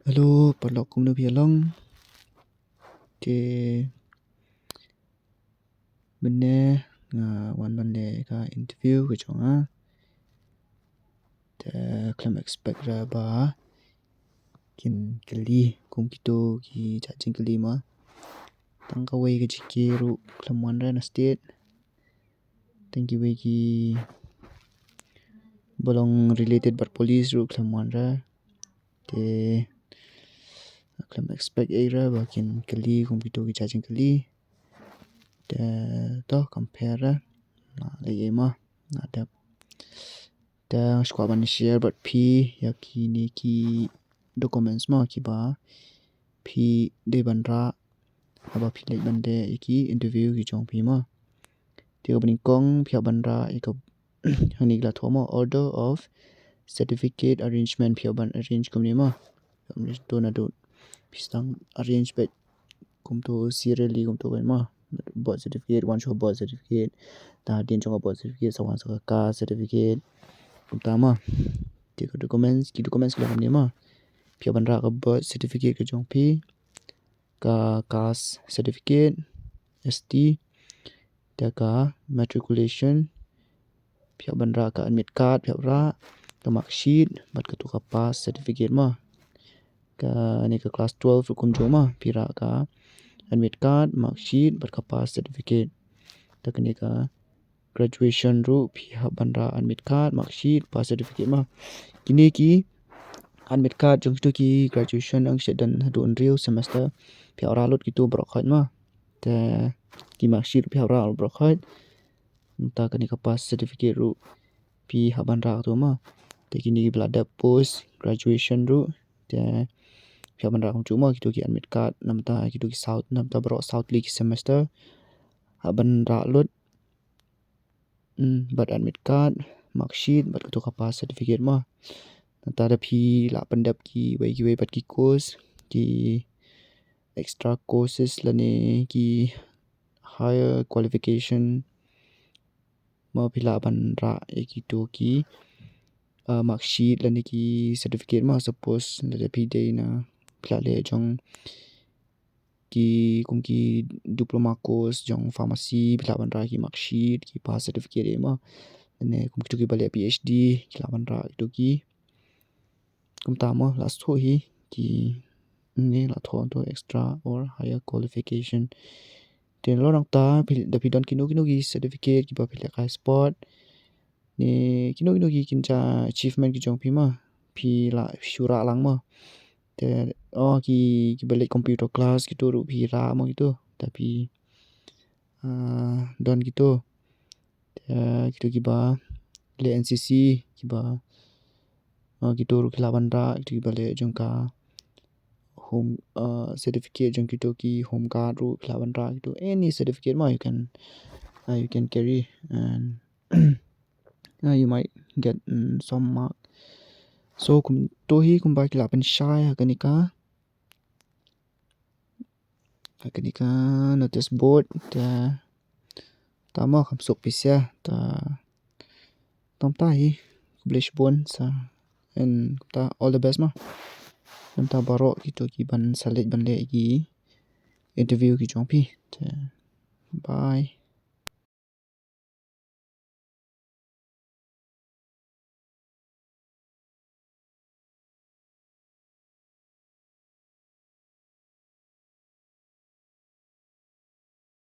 Hello, parlo kum nu bialong. Ke benne wan bande ka interview ke chonga. Te klam expect ra ba kin kali kum kito ki chaching kali ma. Tang ka wei ke chikiru klam wan ra na state. Thank you wei ki bolong related but police ru klam wan ra. Te klam expect ra ba kin kali kum kito ki chaching kali. Te to compare ra le ma na da ta squad ban share but p ya ki ni ki documents ma ki ba p de ban ra aba p le ban de ki interview ki chong pi ma te ko bani kong phya ban ra ko hani la thoma order of certificate arrangement phya ban arrange kom ni ma to na do pistang arrange bet kum to serially kum to ma birth certificate one show birth certificate ta din chong birth certificate sawan sa ka certificate utama ti documents la ni ma phya ban ra ka birth certificate ka jong phi ka caste certificate st ta ka matriculation phya ban ra ka admit card phya ra ka mark sheet bat ka to ka pass certificate ma ka ni ka class 12 kum jo ma phira ka admit card mark sheet bat ka pass certificate ta ka ni ka graduation ru phya ban ra admit card mark sheet pass certificate ma kini ki admit card jong to ki graduation ang shedan don real semester phya ra lot ki to bro khat ma te ki mark sheet phya ra bro khat ta ka ni ka pass certificate ru pi haban ra to ma te kini ki blada post graduation ru te phya ban ra kum chu ma ki to ki admit card nam ta ki to ki south nam ta bro south league semester haban ra lot but admit card mark sheet but to ka pass certificate ma ta da phi la pandap ki wei pat ki course ki extra courses lane ki higher qualification ma phila ban ra ki to ki mark sheet lane ki certificate ma suppose la phi de na phila le jong ki kum ki diploma course jong pharmacy phila ban ra ki mark sheet ki pass certificate ma ne kum ki to ki bale phd phila ban ra to ki kum ta ma last ho hi ki ne la thon to extra or higher qualification ten lo nang ta da phi don kino ki certificate ki ba phila ka sport ne kino ki kincha achievement ki jong phi ma phi la shura lang ma te ki bale computer class ki to ru phi ra ma ki to ta phi don ki to ki ba le ncc ki ba ki to ru khila ban ra ki bale jong ka home certificate jong ki to ki home card ru khila ban ra ki to any certificate ma you can carry and you might get some mark so kum to hi kum ba khila ban shai hakanika notice board ta ma kham sok pisya ta tom ta hi blish bon sa and ta all the best ma ta baro ki to ki ban salit ban le ki interview ki chong pi bye